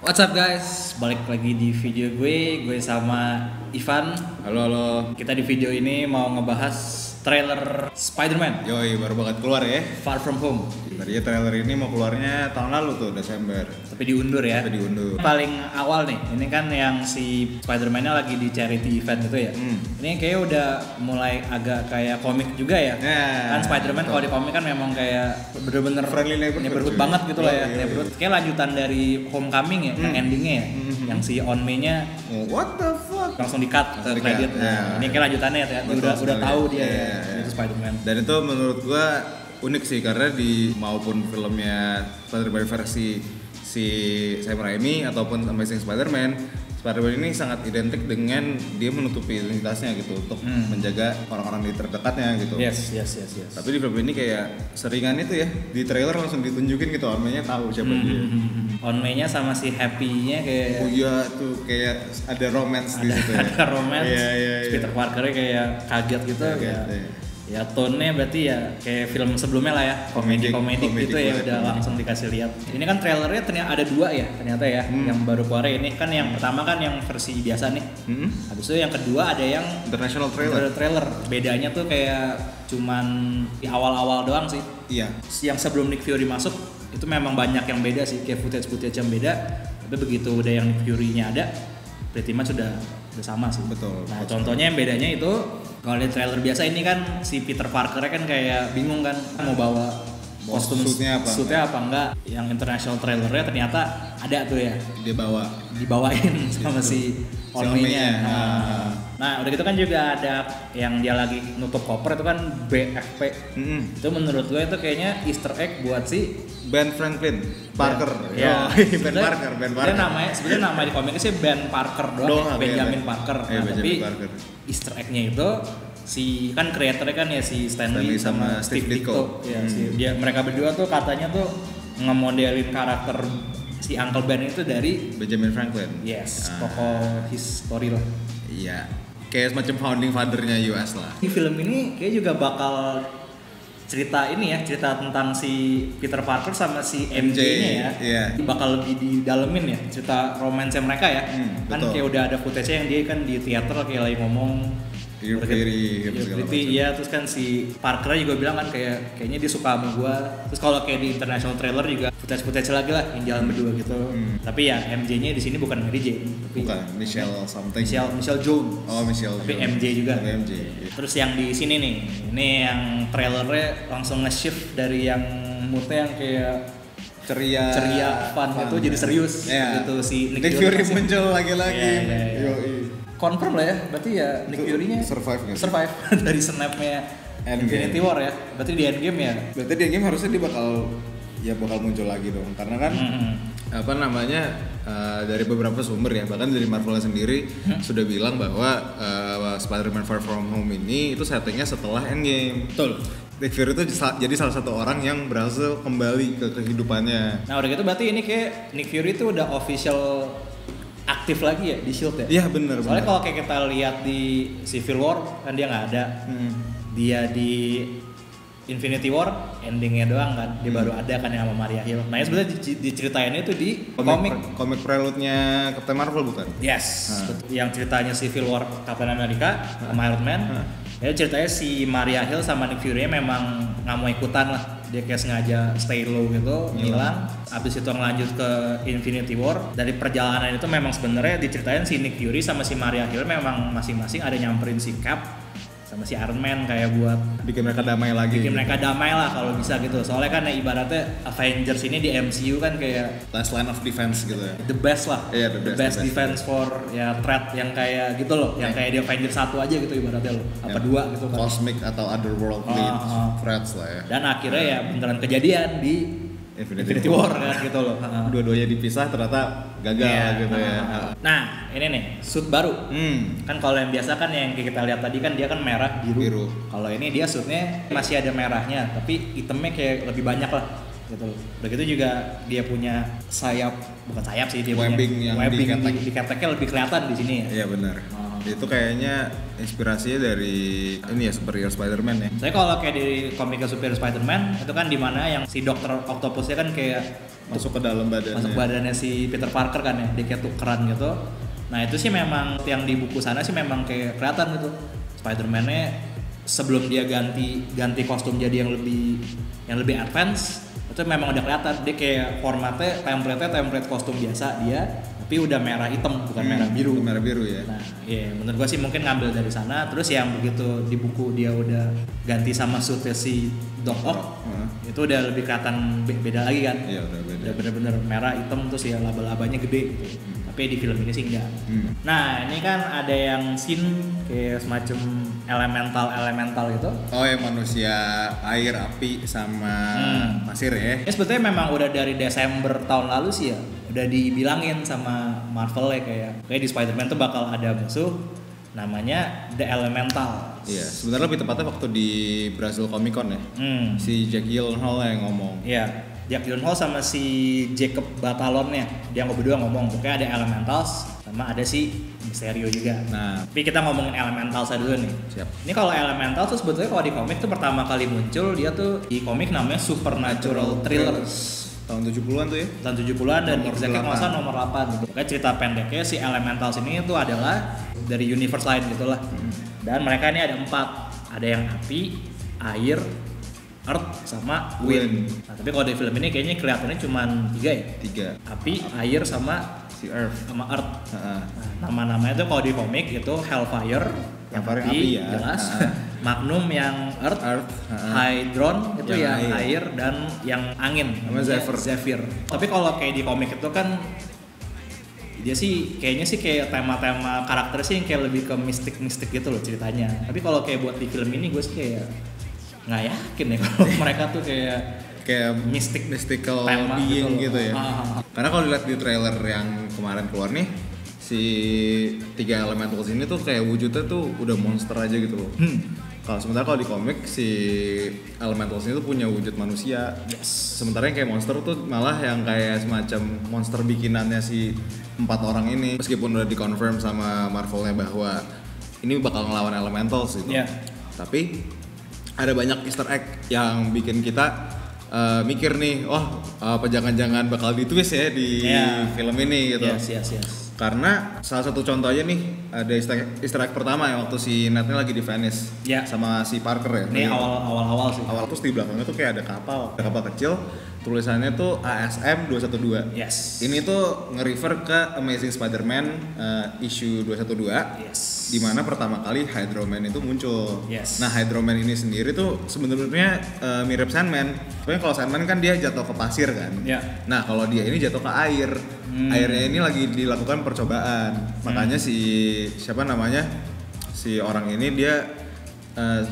What's up guys, balik lagi di video gue sama Ivan. Halo. Kita di video ini mau ngebahas trailer Spider-Man Yoi, baru banget keluar ya. Far From Home. Tadinya trailer ini mau keluarnya tahun lalu tuh, Desember. Tapi diundur ya. Paling awal nih, ini kan yang si Spider-Man-nya lagi di charity event itu ya. Ini kayaknya udah mulai agak kayak komik juga ya. Kan Spider-Man kalau di komik kan memang kayak bener-bener friendly neighborhood banget gitu lah ya. Iya. Kayak lanjutan dari Homecoming ya, yang endingnya ya. Yang si On May-nya What the fuck? langsung di-cut ke kredit. Ini kayak lanjutannya ya. Udah tahu dia ya. Itu Spider-Man. Dan itu menurut gua unik sih karena di maupun filmnya Spider-Man versi si Sam Raimi ataupun Amazing Spider-Man ini sangat identik dengan dia menutupi identitasnya gitu untuk menjaga orang-orang di terdekatnya gitu. Yes. Tapi di film ini kayak seringan itu ya, di trailer langsung ditunjukin gitu, On May-nya tahu siapa dia. On May-nya sama si Happy-nya kayak Oh iya tuh kayak ada romance di situ ya. Ada romance. Iya. Peter Parker-nya kayak kaget gitu ya tone-nya berarti ya kayak film sebelumnya lah ya, komedi gitu ya, udah langsung dikasih lihat. Ini kan trailernya ternyata ada dua ya ternyata ya, yang baru keluar ini kan yang pertama kan yang versi biasa nih. Habis itu yang kedua ada yang international trailer. Bedanya tuh kayak cuman di awal-awal doang sih. Iya. Yang sebelum Nick Fury masuk itu memang banyak yang beda sih, kayak footage yang beda. Tapi begitu udah yang Nick Fury-nya ada, pretty much sudah sama sih. Betul. Nah, contohnya yang bedanya itu kalau di trailer biasa ini kan si Peter Parker kan kayak bingung kan mau bawa kostum suitnya apa enggak. Yang international trailernya ternyata ada tuh ya. Dia dibawain sama si On May-nya. Nah, udah gitu kan juga ada yang dia lagi nutup koper itu kan BFP. Itu menurut gue itu kayaknya Easter egg buat si Ben Franklin Parker. Ya. Ben Parker. Sebenarnya nama di komiknya sih Ben Parker doang, Benjamin Parker. Tapi Easter egg-nya itu si kan kreatornya kan ya si Stanley sama Steve Ditko. Ya, mereka berdua tuh katanya tuh ngemodelin karakter si Uncle Ben itu dari Benjamin Franklin. Yes, tokoh history lah. Iya. Kayak semacam founding father-nya US lah. Di film ini kayak juga bakal cerita tentang si Peter Parker sama si MJ-nya ya. Iya. Bakal lebih didalemin ya cerita romance mereka ya. Kan betul. kayak udah ada footage-nya yang dia kan di teater kayak lagi ngomong You're pretty, iya, terus kan si Parker juga bilang kan kayaknya dia suka sama gua. Terus kalau kayak di international trailer juga footage lagi lah yang jalan berdua gitu. Tapi ya MJ-nya di sini bukan Mary Jane, tapi bukan Michelle something. Michelle Jones. Oh, Michelle. Tapi Jones. MJ juga. MJ. Terus yang di sini nih, ini yang trailernya langsung nge-shift dari yang moodnya yang kayak ceria fun itu jadi serius gitu si Nick Fury muncul lagi-lagi. Confirm lah ya, berarti ya Nick Fury-nya survive dari snap-nya Infinity War ya. Berarti di Endgame ya. Berarti di Endgame harusnya dia bakal muncul lagi dong. Karena kan dari beberapa sumber ya, bahkan dari Marvel sendiri sudah bilang bahwa Spider-Man Far From Home ini itu settingnya setelah Endgame. Betul. Nick Fury itu jadi salah satu orang yang berhasil kembali ke kehidupannya. Nah udah gitu berarti ini kayak Nick Fury itu udah official aktif lagi ya di Shield ya? Iya benar. Soalnya kalau kayak kita lihat di Civil War kan dia nggak ada. Dia di Infinity War endingnya doang kan, dia baru ada kan yang sama Maria Hill. Nah sebenarnya diceritainnya itu di komik prelude-nya Captain Marvel bukan? Yes. Yang ceritanya Civil War Captain America sama Iron Man. Ya ceritanya si Maria Hill sama Nick Fury memang nggak mau ikutan lah. Dia kayak sengaja stay low gitu, ngilang. Abis itu ngelanjut ke Infinity War. Dari perjalanan itu memang sebenarnya diceritain si Nick Fury sama si Maria Hill memang masing-masing ada nyamperin si Cap sama si Iron Man kayak buat bikin mereka damai lagi. Mereka damai lah kalau bisa gitu. Soalnya kan ya ibaratnya Avengers ini di MCU kan kayak last line of defense gitu ya. The best lah. Iya, the best defense for ya threat yang kayak gitu loh. Yang kayak di Avengers 1 aja gitu ibaratnya loh. Apa 2 gitu kan. Cosmic atau otherworldly threats lah ya. Dan akhirnya ya beneran kejadian di Infinity War kan gitu loh. Dua-duanya dipisah ternyata gagal gitu ya. Nah ini nih suit baru. Kan kalau yang biasa kan yang kita lihat tadi kan dia kan merah biru. Kalau ini dia suitnya masih ada merahnya tapi itemnya kayak lebih banyak lah gitu loh. Begitu juga dia punya bukan sayap sih, dia webbing punya webbing di keteknya lebih kelihatan di sini ya. Iya benar. Itu kayaknya inspirasinya dari ini ya Superior Spider-Man ya. Saya kalau kayak di komik Superior Spider-Man itu kan dimana yang si Dokter Octopusnya kan kayak masuk ke dalam badannya. Masuk badannya si Peter Parker kan ya, dia kayak tukeran gitu. Nah itu sih memang yang di buku sana sih memang kayak kelihatan gitu. Spider-Man-nya sebelum dia ganti kostum jadi yang lebih advance, itu memang udah kelihatan dia kayak formatnya template kostum biasa dia, tapi udah merah hitam bukan merah biru. Merah biru ya. Nah, iya menurut gua sih mungkin ngambil dari sana. Terus yang begitu di buku dia udah ganti sama suitnya si Doc Ock, itu udah lebih kelihatan beda lagi kan. Iya udah beda. Udah bener-bener merah hitam terus ya laba-labanya gede gitu. Tapi di film ini sih enggak. Nah, ini kan ada yang scene kayak semacam elemental gitu. Oh, yang manusia air, api sama pasir ya. Ini sebetulnya memang udah dari Desember tahun lalu sih ya. Udah dibilangin sama Marvel ya kayak di Spider-Man tuh bakal ada musuh namanya The Elemental. Iya, sebenarnya lebih tepatnya waktu di Brazil Comic Con ya. Si Jake Gyllenhaal yang ngomong. Iya. Jack Gyllenhaal sama si Jacob Batalonnya, dia berdua ngomong pokoknya ada Elementals sama ada si Mysterio juga. Nah, tapi kita ngomongin Elementals aja dulu nih. Siap. Ini kalau Elementals tuh sebetulnya kalau di komik tuh pertama kali muncul dia tuh di komik namanya Supernatural Thrillers. Tahun 70-an tuh ya? Tahun 70-an dan exactly masa nomor 8 gitu. Pokoknya cerita pendeknya si Elementals ini tuh adalah dari universe lain gitu lah. Dan mereka ini ada 4. Ada yang api, air, Earth sama Wind. Nah, tapi kalau di film ini kayaknya kelihatannya cuma 3 ya? 3. Api, air sama si Earth. Sama Earth. Nah, nama-namanya itu kalau di komik itu Hellfire yang api ya. Jelas. Magnum yang Earth. Hydron itu yang air dan yang angin namanya Zephyr. Tapi kalau kayak di komik itu kan dia sih kayaknya sih kayak tema-tema karakter sih yang kayak lebih ke mistik gitu loh ceritanya. Tapi kalau kayak buat di film ini gue sih kayak nggak yakin ya kalau mereka tuh kayak mystical being gitu ya. Karena kalau dilihat di trailer yang kemarin keluar nih, si 3 Elementals ini tuh kayak wujudnya tuh udah monster aja gitu loh. Kalau sementara kalau di komik si Elementals ini tuh punya wujud manusia. Sementara yang kayak monster tuh malah yang kayak semacam monster bikinannya si 4 orang ini. Meskipun udah dikonfirm sama Marvelnya bahwa ini bakal ngelawan Elementals gitu. Tapi ada banyak Easter egg yang bikin kita mikir nih, apa jangan-jangan bakal ditwist ya di film ini gitu. Karena salah satu contoh aja nih, ada Easter egg pertama yang waktu si Ned-nya lagi di Venice sama si Parker ya. Ini awal-awal sih. Awal terus di belakangnya tuh kayak ada kapal kecil, tulisannya tuh ASM 212. Ini tuh nge-refer ke Amazing Spider-Man issue 212. Di mana pertama kali Hydro Man itu muncul. Nah, Hydro Man ini sendiri tuh sebenarnya mirip Sandman. Pokoknya kalau Sandman kan dia jatuh ke pasir kan. Nah, kalau dia ini jatuh ke air. Airnya ini lagi dilakukan percobaan. Makanya si orang ini dia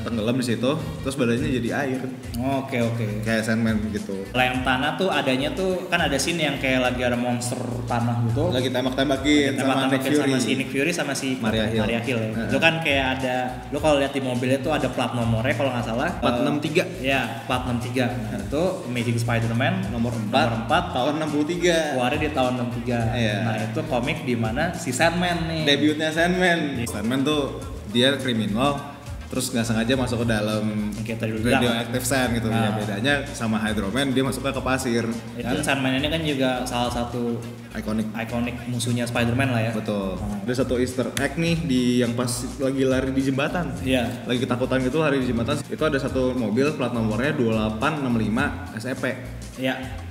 tenggelam di situ, terus badannya jadi air. Oke. Kayak Sandman gitu. Lem tanah tuh adanya tuh kan ada scene yang kayak lagi ada monster tanah gitu. Lagi tembak-tembakin sama Nick Fury sama si Maria Hill ya. Itu kan kayak ada, lo kalau lihat di mobilnya tuh ada plat nomornya kalau nggak salah 463. Ya, plat 63. Nah, itu Amazing Spider-Man nomor 4 tahun 63. Keluarnya di tahun 63. Nah, itu komik di mana si Sandman nih. Debutnya Sandman. Sandman tuh dia kriminal. Terus nggak sengaja masuk ke dalam radioactive sand gitu. Ya bedanya sama Hydro Man, dia masuknya ke pasir. Dan Sandman ini kan juga salah satu ikonik musuhnya Spider-Man lah ya. Betul. Ada satu Easter egg nih di yang pas lagi lari di jembatan. Lagi ketakutan gitu lari di jembatan. Itu ada satu mobil plat nomornya 2865 SEP.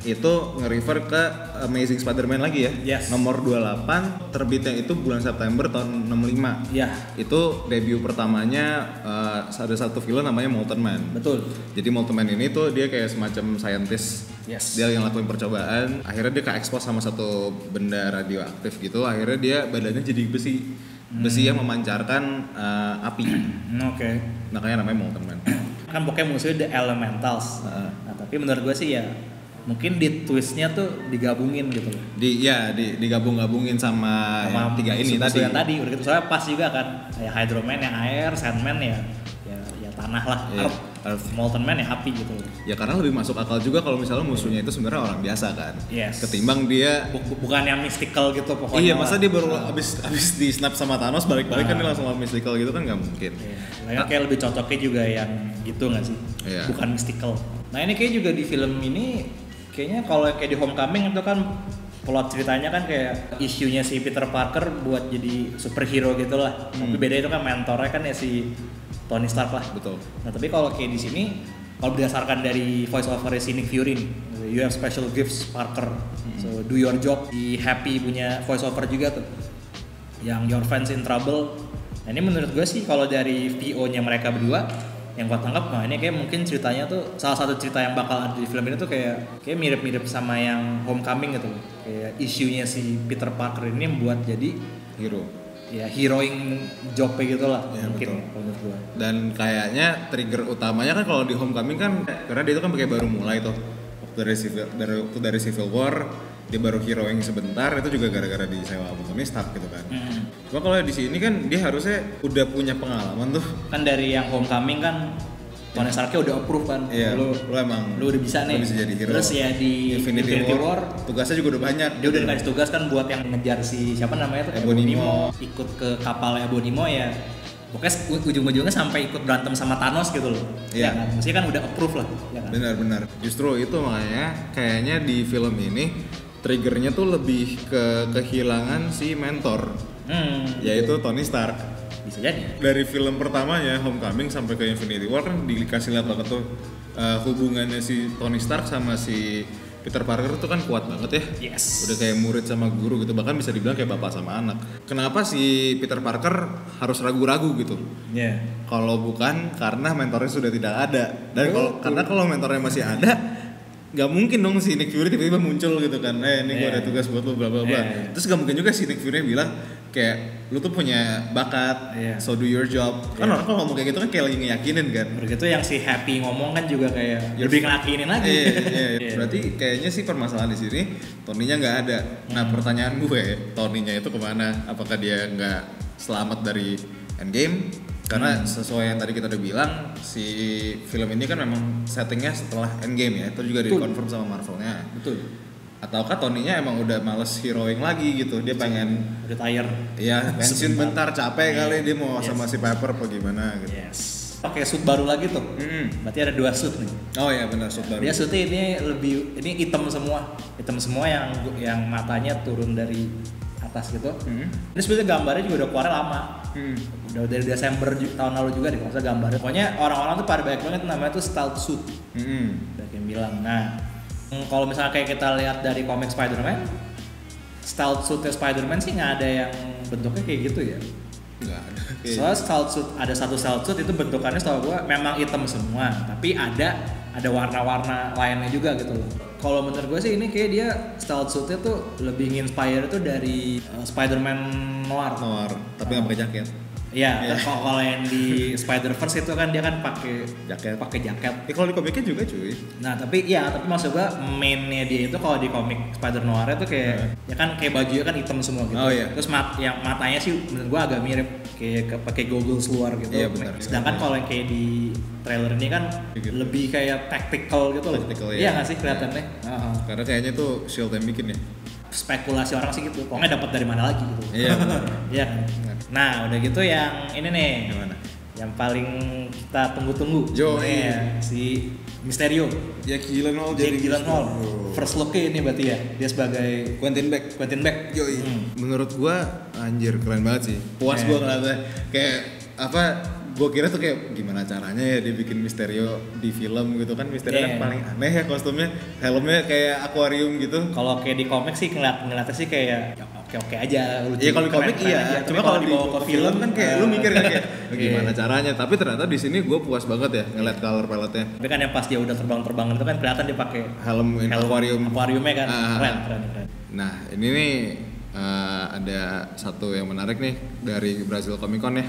Itu nge-refer ke Amazing Spider-Man lagi ya. Nomor 28 terbitnya itu bulan September tahun 65. Itu debut pertamanya ada satu film namanya Molten Man. Betul. Jadi Molten Man ini tuh dia kayak semacam scientist. Dia yang lakuin percobaan. Akhirnya dia ke-expose sama satu benda radioaktif gitu. Akhirnya dia badannya jadi besi yang memancarkan api. Makanya namanya Molten Man. Kan pokoknya musuhnya The Elementals. Nah, tapi menurut gue sih ya mungkin di twistnya tuh digabungin gitu loh. Digabung-gabungin sama 3 ini tadi. Yang tadi udah gitu soalnya pas juga kan. Ya Hydro Man yang air, Sandman ya tanah lah, Earth. Molten Man ya api gitu. Ya karena lebih masuk akal juga kalau misalnya musuhnya itu sebenarnya orang biasa kan. Ketimbang dia bukan yang mystical gitu pokoknya. Iya, masa dia baru habis di snap sama Thanos balik-balik kan dia langsung mystical gitu kan nggak mungkin. Kayak lebih cocoknya juga yang gitu nggak sih? Bukan mystical. Nah ini kayak juga di film ini Kayaknya kalau kayak di Homecoming itu kan plot ceritanya kan kayak isunya si Peter Parker buat jadi superhero gitu lah. Tapi beda itu kan mentornya kan ya si Tony Stark lah. Betul. Nah tapi kalau kayak di sini, kalau berdasarkan dari voice over si Nick Fury nih, you have special gifts Parker, so do your job. Di Happy punya voice over juga tuh, yang your friends in trouble. Nah ini menurut gue sih kalau dari VO-nya mereka berdua, yang gue tangkap, nah ini kayak mungkin ceritanya tuh salah satu cerita yang bakal ada di film ini tuh kayak mirip-mirip sama yang Homecoming gitu. Kayak isunya si Peter Parker ini membuat jadi hero. Ya heroing jobnya gitu lah Ya, mungkin betul. menurut gue. Dan kayaknya trigger utamanya kan kalau di Homecoming kan karena dia itu kan kayak baru mulai tuh waktu dari Civil War dia baru heroing sebentar, itu juga gara-gara disewa sama Tony Stark gitu kan. Cuma kalau di sini kan dia harusnya udah punya pengalaman tuh. Kan dari yang Homecoming kan Tony Starknya udah approve kan. Iya, lu emang lu udah bisa nih. Lu bisa jadi hero. Terus ya di Infinity War tugasnya juga udah banyak. Dia udah dikasih tugas kan buat yang ngejar si siapa namanya tuh Ebonimo. Ikut ke kapalnya Ebonimo ya. Pokoknya ujung-ujungnya sampai ikut berantem sama Thanos gitu loh. Iya. Ya kan? Maksudnya kan udah approve lah. Ya kan? Benar-benar. Justru itu makanya kayaknya di film ini triggernya tuh lebih ke kehilangan si mentor, yaitu Tony Stark. Bisa jadi. Dari film pertamanya Homecoming sampai ke Infinity War kan dikasih lihat banget tuh hubungannya si Tony Stark sama si Peter Parker tuh kan kuat banget ya. Yes. Udah kayak murid sama guru gitu, bahkan bisa dibilang kayak bapak sama anak. Kenapa si Peter Parker harus ragu-ragu gitu? Iya. Kalau bukan karena mentornya sudah tidak ada. Dan karena kalau mentornya masih ada, nggak mungkin dong si Nick Fury tiba-tiba muncul gitu kan. Ini gue ada tugas buat lo bla bla bla. Terus nggak mungkin juga si Nick Fury bilang kayak lu tuh punya bakat, so do your job. Kan orang kalau ngomong kayak gitu kan kayak lagi ngeyakinin kan. Begitu yang si Happy ngomong kan juga kayak lebih ngeyakinin lagi. Iya. Berarti kayaknya sih permasalahan di sini Tony-nya nggak ada. Nah pertanyaan gue, Tony-nya itu kemana? Apakah dia nggak selamat dari Endgame? Karena sesuai yang tadi kita udah bilang, si film ini kan memang settingnya setelah Endgame ya. Itu juga dikonfirm sama Marvelnya. Betul. Ataukah Tony-nya emang udah males heroing lagi gitu, dia pengen retire. Iya, pensiun bentar, capek kali dia mau sama si Pepper apa gimana gitu. Yes. Pakai suit baru lagi tuh. Berarti ada 2 suit nih. Oh iya benar, suit baru. Dia suitnya ini hitam semua yang matanya turun dari atas gitu. Ini sebenarnya gambarnya juga udah keluar lama. Udah dari Desember tahun lalu juga deh kalau gambarnya. Pokoknya orang-orang tuh pada banyak banget namanya tuh stealth suit. Udah kayak bilang. Nah, kalau misalnya kayak kita lihat dari komik Spider-Man, stealth suitnya Spider-Man sih nggak ada yang bentuknya kayak gitu ya. Nggak ada. Soalnya stealth suit, ada satu stealth suit itu bentukannya setahu gua memang hitam semua, tapi ada warna-warna lainnya juga gitu loh. Kalau menurut gue sih ini kayak dia stealth suitnya tuh lebih inspire tuh dari Spider-Man Noir, tapi nggak pakai jaket. Iya, kalau yang di Spider-Verse itu kan dia kan pakai jaket. Kalau di komiknya juga cuy. Nah, tapi maksud gua mainnya dia itu kalau di komik Spider-Noir itu kayak ya kan kayak bajunya kan hitam semua gitu. Oh, iya. Terus yang matanya sih menurut gua agak mirip kayak pakai goggles luar gitu. Iya, benar. Sedangkan kalau yang kayak di trailer ini kan lebih kayak tactical gitu loh. Iya nggak sih kelihatannya? Karena kayaknya tuh Shield yang bikin ya. Spekulasi orang sih gitu. Pokoknya dapat dari mana lagi gitu. Iya. Iya kan. Nah, udah gitu yang ini nih. Gimana? Yang paling kita tunggu-tunggu. Iya. Si Mysterio. Jake Gyllenhaal. First look-nya ini berarti ya. Dia sebagai Quentin Beck. Menurut gua anjir keren banget sih. Puas gua ngeliatnya. Kayak apa? Gue kira tuh kayak gimana caranya ya dia bikin Mysterio di film gitu kan. Mysterio kan paling aneh ya kostumnya, helmnya kayak akuarium gitu. Kalau kayak di komik sih ngeliatnya sih kayak ya oke aja. Iya kalau di komik iya, cuma kalau dibawa ke film kan kayak lu mikir kan kayak gimana caranya. Tapi ternyata di sini gue puas banget ya ngeliat color palette-nya. Tapi kan yang pas dia udah terbang itu kan kelihatan dia pakai helm akuariumnya kan. Keren. Nah ini nih ada satu yang menarik nih dari Brazil Comic Con ya.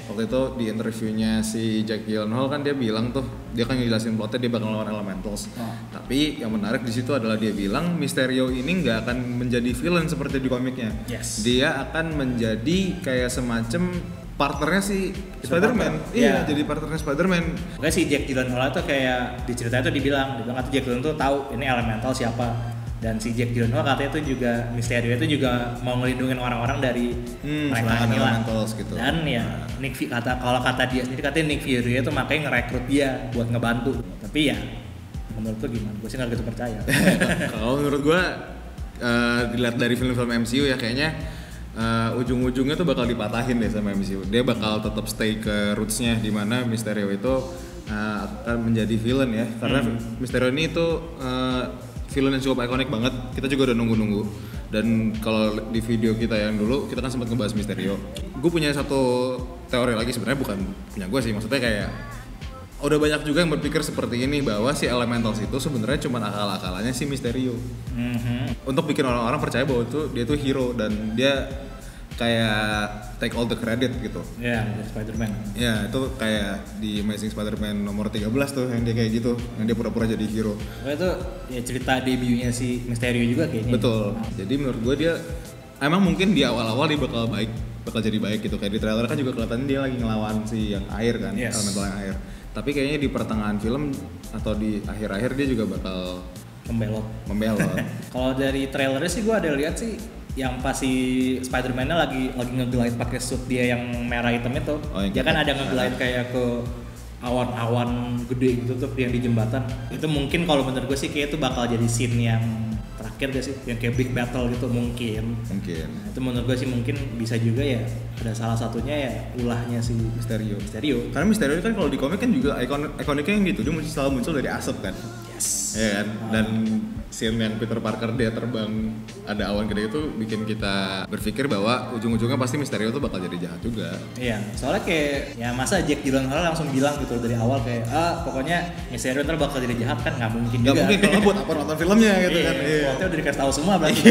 Waktu itu di interviewnya si Jake Gyllenhaal kan dia bilang tuh dia kan ngejelasin plotnya dia bakal lawan Elementals. Tapi yang menarik di situ adalah dia bilang Mysterio ini nggak akan menjadi villain seperti di komiknya. Dia akan menjadi kayak semacam partnernya si Spider-Man. Iya, jadi partnernya Spider-Man. Pokoknya si Jake Gyllenhaal tuh kayak di cerita itu dibilang atau Jake Gyllenhaal tuh tahu ini Elemental siapa. Dan si Jake Gyllenhaal katanya itu juga Mysterio itu juga mau ngelindungin orang-orang dari mereka inilah gitu. Dan ya kalau kata dia sendiri katanya Nick Fury itu makanya ngerekrut dia buat ngebantu. Tapi ya Menurut lu gimana? Gue sih nggak gitu percaya. Kalau menurut gue dilihat dari film-film MCU ya kayaknya ujung-ujungnya tuh bakal dipatahin deh sama MCU. Dia bakal tetap stay ke roots-nya di mana Mysterio itu akan menjadi villain ya. Karena Mysterio ini itu villain yang cukup ikonik banget. Kita juga udah nunggu-nunggu. Dan kalau di video kita yang dulu kita kan sempat ngebahas Mysterio. Gue punya satu teori lagi, sebenarnya bukan punya gue sih, maksudnya kayak udah banyak juga yang berpikir seperti ini bahwa si Elementals itu sebenarnya cuma akal-akalannya si Mysterio. Untuk bikin orang-orang percaya bahwa dia tuh hero dan dia kayak take all the credit gitu. Iya, dari Spider-Man. Ya, itu kayak di Amazing Spider-Man nomor 13 tuh yang dia kayak gitu, yang dia pura-pura jadi hero. Itu ya cerita debutnya si Mysterio juga kayaknya. Betul. Jadi menurut gue dia emang mungkin di awal-awal dia bakal jadi baik gitu. Kayak di trailer kan juga kelihatan dia lagi ngelawan si yang air kan, elemental yang air. Tapi kayaknya di pertengahan film atau di akhir-akhir dia juga bakal membelot. Kalau dari trailernya sih gue ada lihat sih yang pas si Spider-Man-nya lagi nge-glide pakai suit dia yang merah hitam itu. Dia kan ada nge-glide kayak ke awan-awan gede gitu tuh yang di jembatan. Itu mungkin kalau menurut gue sih kayak itu bakal jadi scene yang terakhir gak sih, yang kayak big battle gitu mungkin. Nah, itu menurut gue sih mungkin bisa juga ya, ada salah satunya ya ulahnya si Mysterio. Karena Mysterio kan kalau di komik kan juga ikoniknya yang gitu, dia selalu muncul dari asap kan. Ya kan? Dan scene yang Peter Parker dia terbang ada awan gede itu bikin kita berpikir bahwa ujung-ujungnya pasti Mysterio tuh bakal jadi jahat juga. Iya, soalnya kayak ya masa Jack Gyllenhaal langsung bilang gitu dari awal kayak pokoknya Mysterio ntar bakal jadi jahat kan nggak mungkin juga. Nggak mungkin, kalau buat apa nonton filmnya gitu kan. Plotnya udah dikasih tahu semua berarti.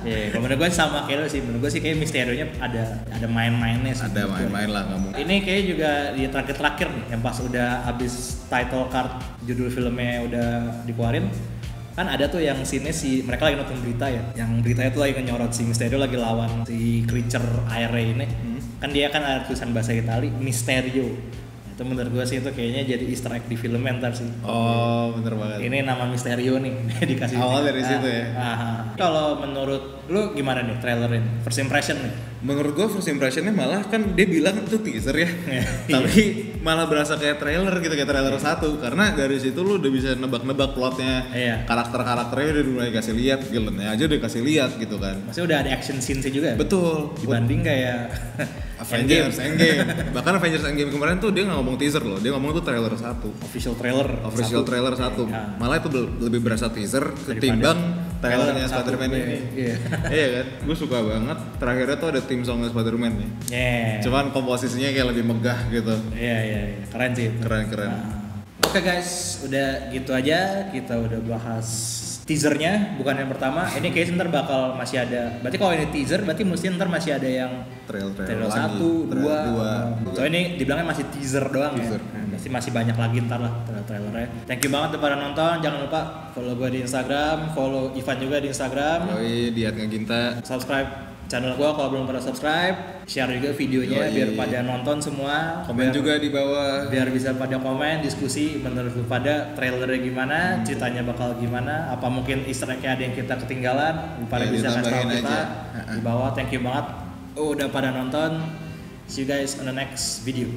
Iya, kalau menurut gue sama kayak lo sih, menurut gue sih kayak Mysterio-nya ada main-mainnya sih. Ada main-main lah, nggak mungkin. Ini kayak juga di terakhir nih, yang pas udah abis title card judul filmnya udah dikeluarin, kan ada tuh yang scene si mereka lagi nonton berita ya, yang beritanya tuh lagi nyorot si Mysterio lagi lawan si creature air ini. Kan dia kan ada tulisan bahasa Itali Mysterio. Itu menurut gue sih itu kayaknya jadi easter egg di film ntar sih. Oh, bener banget. Ini nama Mysterio nih, dikasih awal dari situ ya. Kalau menurut lu gimana nih trailer ini? First impression nih? Menurut gue first impressionnya malah kan dia bilang itu teaser ya. Tapi malah berasa kayak trailer gitu, kayak trailer 1. Karena dari situ lu udah bisa nebak-nebak plotnya. Karakter-karakternya udah mulai kasih lihat, villainnya aja udah kasih lihat gitu kan. Maksudnya udah ada action scene sih juga ya? Betul. Dibanding kayak Avengers Endgame. Bahkan Avengers Endgame kemarin tuh dia nggak ngomong teaser loh, dia ngomong tuh trailer 1. Official trailer 1. Malah itu lebih berasa teaser ketimbang trailernya Spider-Man ini. Iya kan? Gue suka banget. Terakhirnya tuh ada theme songnya Spider-Man nih. Cuman komposisinya kayak lebih megah gitu. Iya. Keren sih. Keren. Oke guys, udah gitu aja. Kita udah bahas teasernya, bukan yang pertama. Ini kayaknya ntar bakal masih ada. Berarti kalau ini teaser, berarti mesti ntar masih ada yang trailer 1, 2. So ini dibilangnya masih teaser doang ya. Pasti masih banyak lagi ntar lah trailernya. Thank you banget pada nonton. Jangan lupa follow gue di Instagram, follow Ivan juga di Instagram. Di @ngeginta. Subscribe channel gue kalau belum pada subscribe. Share juga videonya biar pada nonton semua. Komen juga di bawah. Biar bisa pada komen, diskusi menurut lu pada trailernya gimana, ceritanya bakal gimana, apa mungkin easter egg-nya ada yang kita ketinggalan, pada bisa kasih tahu kita di bawah. Thank you banget udah pada nonton. See you guys on the next video.